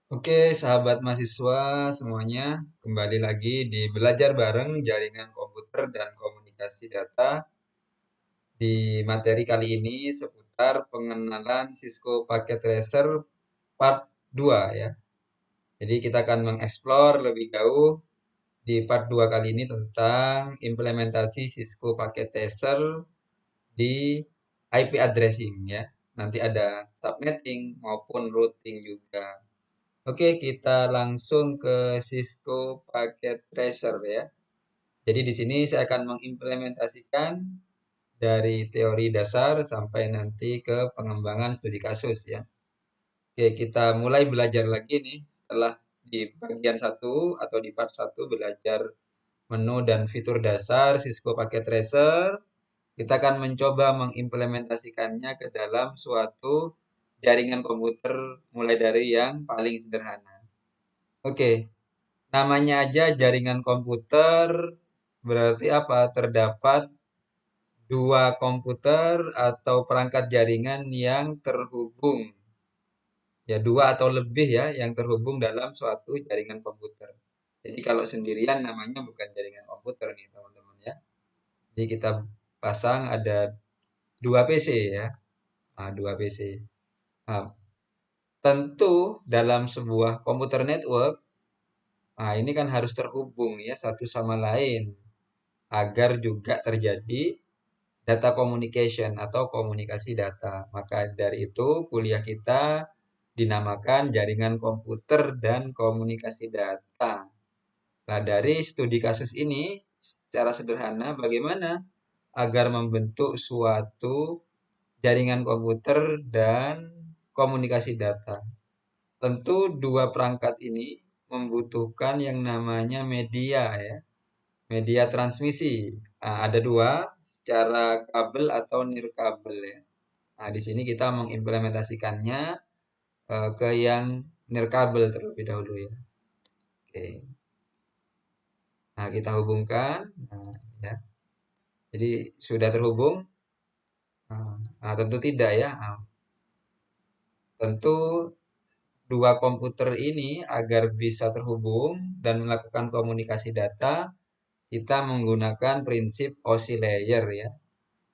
Oke, sahabat mahasiswa semuanya, kembali lagi di belajar bareng jaringan komputer dan komunikasi data. Di materi kali ini seputar pengenalan Cisco Packet Tracer part 2 ya. Jadi kita akan mengeksplor lebih jauh di part 2 kali ini tentang implementasi Cisco Packet Tracer di IP addressing ya. Nanti ada subnetting maupun routing juga. Oke, kita langsung ke Cisco Packet Tracer ya. Jadi di sini saya akan mengimplementasikan dari teori dasar sampai nanti ke pengembangan studi kasus ya. Oke, kita mulai belajar lagi nih setelah di bagian satu atau di part satu belajar menu dan fitur dasar Cisco Packet Tracer. Kita akan mencoba mengimplementasikannya ke dalam suatu jaringan komputer mulai dari yang paling sederhana. Oke, namanya aja jaringan komputer, berarti apa? Terdapat dua komputer atau perangkat jaringan yang terhubung. Ya, dua atau lebih ya yang terhubung dalam suatu jaringan komputer. Jadi kalau sendirian namanya bukan jaringan komputer nih teman-teman ya. Jadi kita pasang ada dua PC ya. Nah, dua PC. Nah, tentu dalam sebuah komputer network, nah ini kan harus terhubung ya satu sama lain agar juga terjadi data communication atau komunikasi data. Maka dari itu kuliah kita dinamakan jaringan komputer dan komunikasi data. Nah, dari studi kasus ini secara sederhana bagaimana agar membentuk suatu jaringan komputer dan komunikasi data. Tentu dua perangkat ini membutuhkan yang namanya media ya. Media transmisi. Nah, ada dua, secara kabel atau nirkabel ya. Nah, di sini kita mengimplementasikannya ke yang nirkabel terlebih dahulu ya. Oke. Nah, kita hubungkan. Nah, ya. Jadi sudah terhubung? Nah, tentu tidak ya. Nah, tentu dua komputer ini agar bisa terhubung dan melakukan komunikasi data, kita menggunakan prinsip OSI layer ya.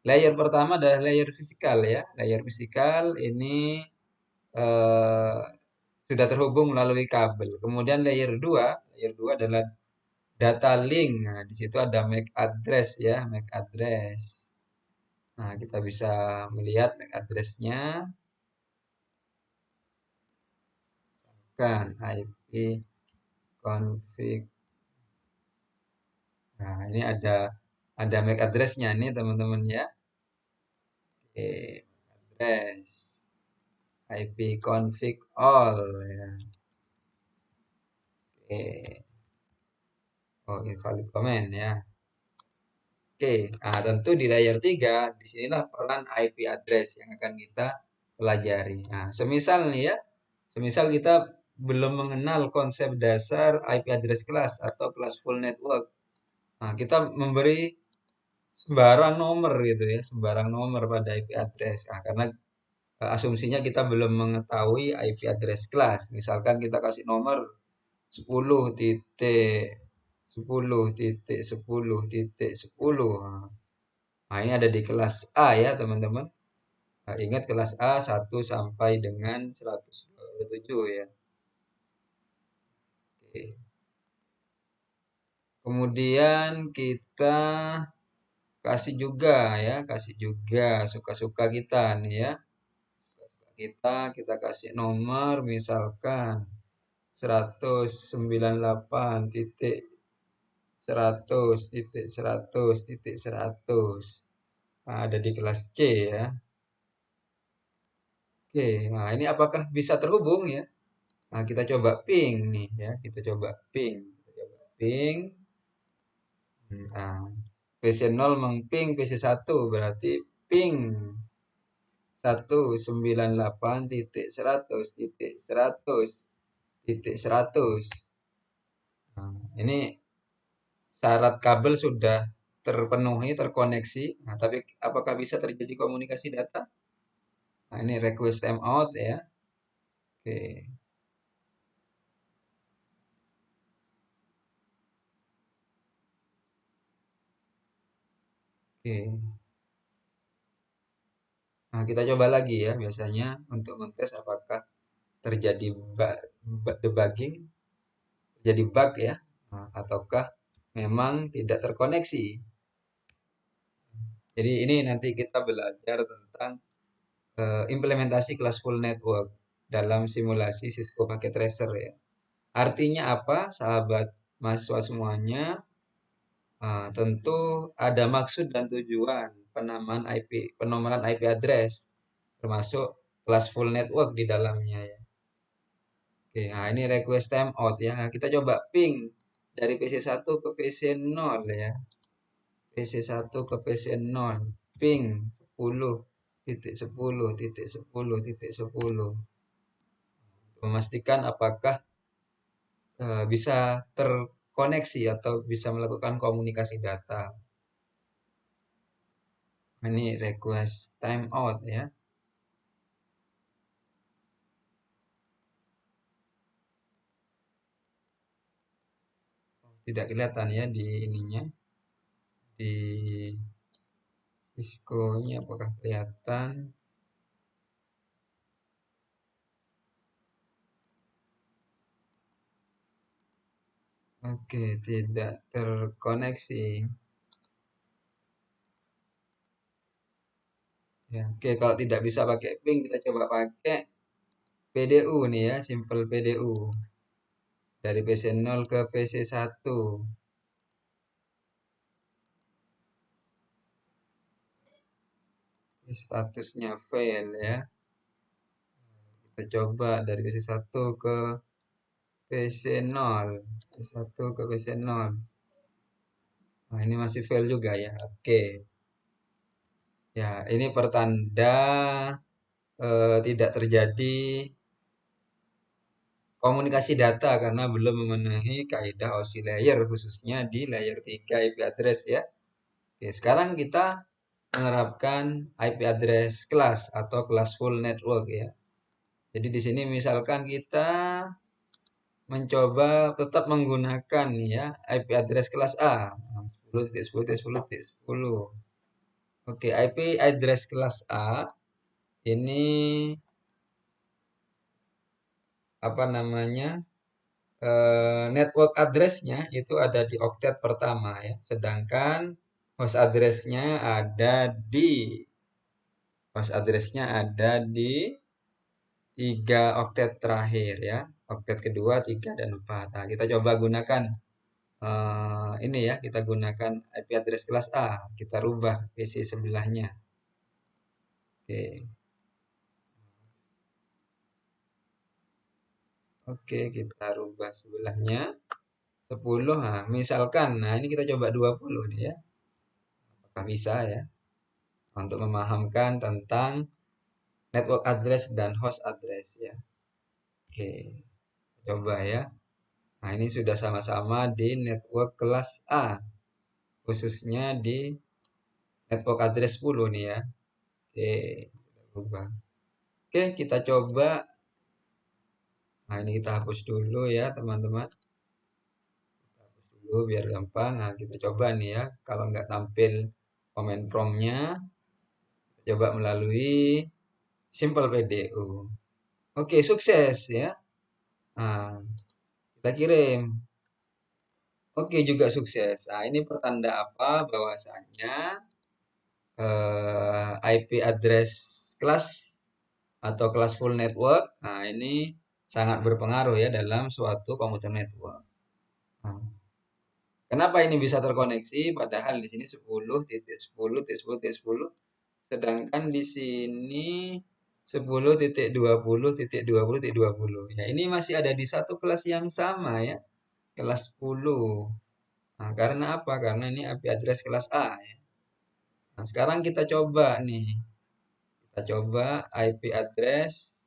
Layer pertama adalah layer fisikal ya. Layer fisikal ini eh, sudah terhubung melalui kabel. Kemudian layer 2 adalah data link. Nah, di situ ada MAC address ya, MAC address. Nah, kita bisa melihat MAC address-nya kan IP config. Nah, ini ada MAC address-nya nih teman-teman ya. Oke, address IP config all ya. Oke. Oh, invalid comment ya. Oke, nah tentu di layer 3, disinilah peran IP address yang akan kita pelajari. Nah, semisal nih ya, semisal kita belum mengenal konsep dasar IP address class atau class full network. Nah, kita memberi sembarang nomor gitu ya, sembarang nomor pada IP address. Nah, karena asumsinya kita belum mengetahui IP address class. Misalkan kita kasih nomor 10 titik 10 titik 10 titik 10. Nah, ini ada di kelas A ya, teman-teman. Nah, ingat kelas A 1 sampai dengan 127 ya. Oke. Kemudian kita kasih juga suka-suka kita nih ya. Kita kasih nomor misalkan 198 titik 100 titik 100 titik 100. Nah, ada di kelas C ya. Oke, nah ini apakah bisa terhubung ya? Nah, kita coba ping nih ya, kita coba ping. Kita coba ping. Nah, PC0 mengping PC1 berarti ping 198.100.100. Nah, ini syarat kabel sudah terpenuhi, terkoneksi. Nah, tapi apakah bisa terjadi komunikasi data? Nah, ini request timeout ya. Oke. Oke. Nah, kita coba lagi ya, biasanya untuk mentes apakah terjadi debugging, terjadi bug ya, ataukah memang tidak terkoneksi. Jadi ini nanti kita belajar tentang implementasi kelas full network dalam simulasi Cisco Packet Tracer ya. Artinya apa, sahabat mahasiswa semuanya? Tentu ada maksud dan tujuan penamaan IP, penomoran IP address, termasuk kelas full network di dalamnya ya. Oke, nah ini request timeout ya. Nah, kita coba ping dari PC1 ke PC0 ya. PC1 ke PC0, ping 10.10.10.10. Memastikan apakah bisa terkoneksi atau bisa melakukan komunikasi data. Ini request timeout ya. Tidak kelihatan ya di ininya, di Cisco-nya apakah kelihatan? Oke, tidak terkoneksi. Ya, oke, kalau tidak bisa pakai ping, kita coba pakai PDU nih ya, simple PDU. Dari PC0 ke PC1. Statusnya fail ya. Kita coba dari PC1 ke PC0. PC1 ke PC0. Nah, ini masih fail juga ya. Oke. Ya, ini pertanda tidak terjadi komunikasi data karena belum memenuhi kaidah OSI layer khususnya di layer 3 IP address ya. Oke, sekarang kita menerapkan IP address kelas atau kelas full network ya. Jadi di sini misalkan kita mencoba tetap menggunakan ya IP address kelas A 10.10.10.10. Oke, IP address kelas A ini apa namanya? Network address-nya itu ada di oktet pertama ya. Sedangkan host address-nya ada di tiga oktet terakhir ya. Oktet kedua, tiga, dan empat. Nah, kita coba gunakan ini ya. Kita gunakan IP address kelas A. Kita rubah PC sebelahnya. Oke. Oke, kita rubah sebelahnya 10. Nah, misalkan, nah ini kita coba 20 nih ya. Apakah bisa ya? Untuk memahamkan tentang network address dan host address ya. Oke, coba ya. Nah, ini sudah sama-sama di network kelas A, khususnya di network address 10 nih ya. Oke, berubah. Oke, kita coba. Nah, ini kita hapus dulu ya, teman-teman. Hapus dulu biar gampang. Nah, kita coba nih ya. Kalau nggak tampil komen promnya, coba melalui simple PDU. Oke, sukses ya. Nah, kita kirim. Oke, juga sukses. Nah, ini pertanda apa? Bahwasanya IP address kelas atau kelas full network, nah ini sangat berpengaruh ya dalam suatu komputer network. Nah, kenapa ini bisa terkoneksi? Padahal di sini 10.10.10.10, sedangkan di sini 10.20.20.20. Ya, ini masih ada di satu kelas yang sama ya, kelas 10. Nah, karena apa? Karena ini IP address kelas A ya. Nah, sekarang kita coba nih. Kita coba IP address.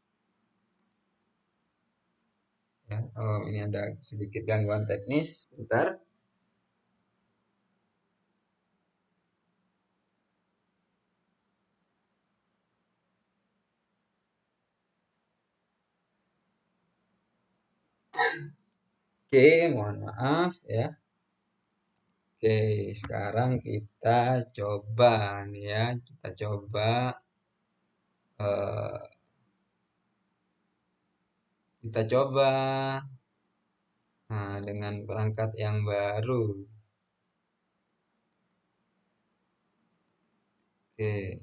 Ya, oh, ini ada sedikit gangguan teknis. Bentar. Oke, mohon maaf ya. Oke, sekarang coba nih ya, kita coba eh, kita coba dengan perangkat yang baru. Oke,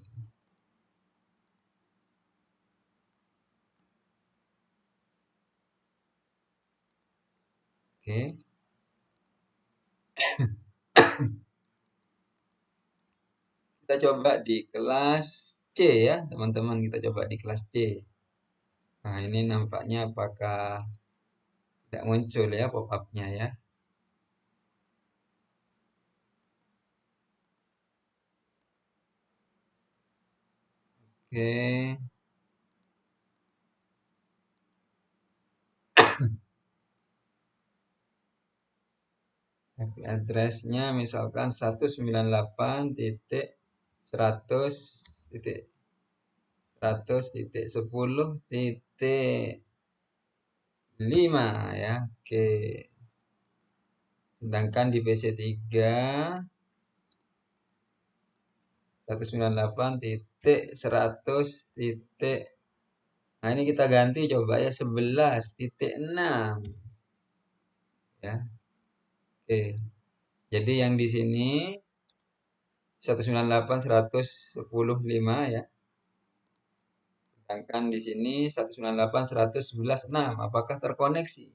oke. Kita coba di kelas C ya, teman-teman. Kita coba di kelas C. Nah, ini nampaknya apakah tidak muncul ya pop-up-nya ya. Oke, IP address-nya misalkan 198.100.10.5 ya. Oke. Sedangkan di PC 3 198.100. Nah, ini kita ganti coba ya 11.6 ya. Oke. Jadi yang di sini 198.110.5 ya. Sedangkan di sini 198.111.6. Apakah terkoneksi?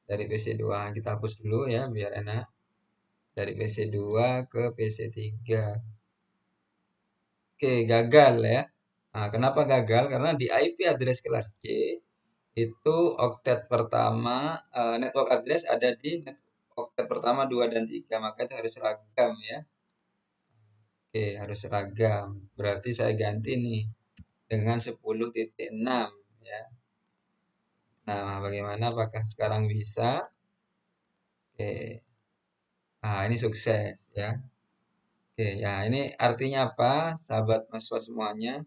Dari PC2 kita hapus dulu ya biar enak. Dari PC2 ke PC3. Oke, gagal ya. Nah, kenapa gagal? Karena di IP address kelas C itu oktet pertama, network address ada di oktet pertama 2 dan 3, maka itu harus seragam ya. Oke, harus seragam. Berarti saya ganti nih dengan 10.6 ya. Nah, bagaimana apakah sekarang bisa? Oke. Nah, ini sukses ya. Oke, ya ini artinya apa? Sahabat mahasiswa semuanya,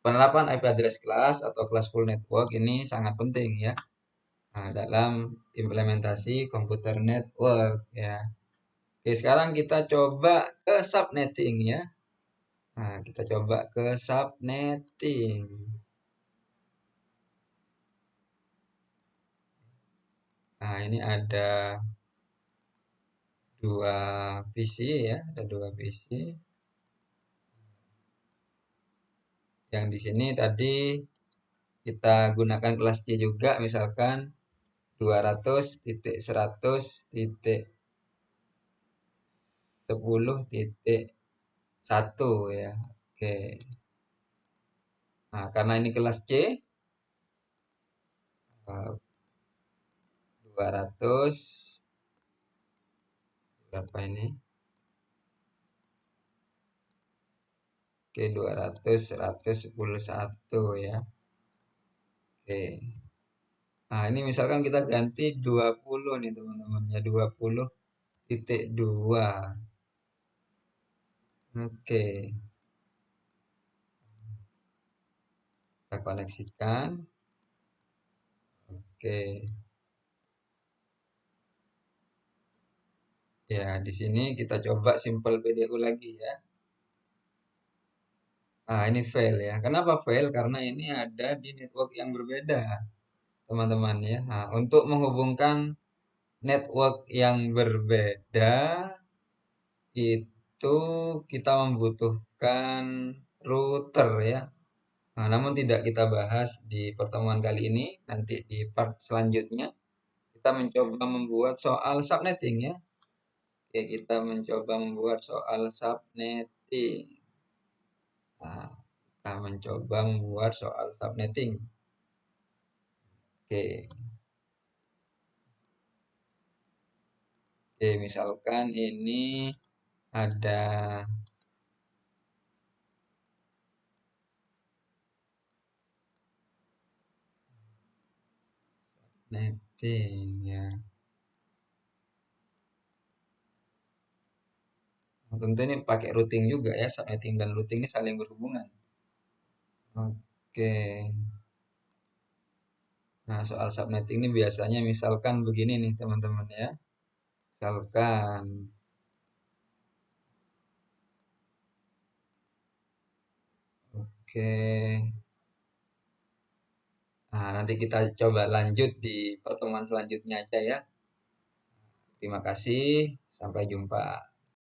penerapan IP address class atau class full network ini sangat penting ya. Nah, dalam implementasi komputer network ya. Oke, sekarang kita coba ke subnetting ya. Nah, kita coba ke subnetting. Nah, ini ada dua PC ya, ada dua PC. Yang di sini tadi kita gunakan kelas C juga, misalkan 200.100.10.1 ya. Oke. Nah, karena ini kelas C, 200 berapa ini? Oke, 200, 100, 10, 1 ya. Oke. Nah, ini misalkan kita ganti 20 nih teman-teman ya, 20.2. Oke, kita koneksikan. Oke. Ya, di sini kita coba simple PDU lagi ya. Nah, ini fail ya. Kenapa fail? Karena ini ada di network yang berbeda, teman-teman ya. Nah, untuk menghubungkan network yang berbeda itu kita membutuhkan router ya. Nah, namun tidak kita bahas di pertemuan kali ini. Nanti di part selanjutnya kita mencoba membuat soal subnetting ya. Oke, kita mencoba membuat soal subnetting. Nah, kita mencoba membuat soal subnetting. Oke, oke, misalkan ini ada netting ya. Nah, tentu ini pakai routing juga ya, subnetting dan routing ini saling berhubungan. Oke. Nah, soal subnetting ini biasanya misalkan begini nih teman-teman ya. Misalkan, oke. Nah, nanti kita coba lanjut di pertemuan selanjutnya aja ya. Terima kasih, sampai jumpa.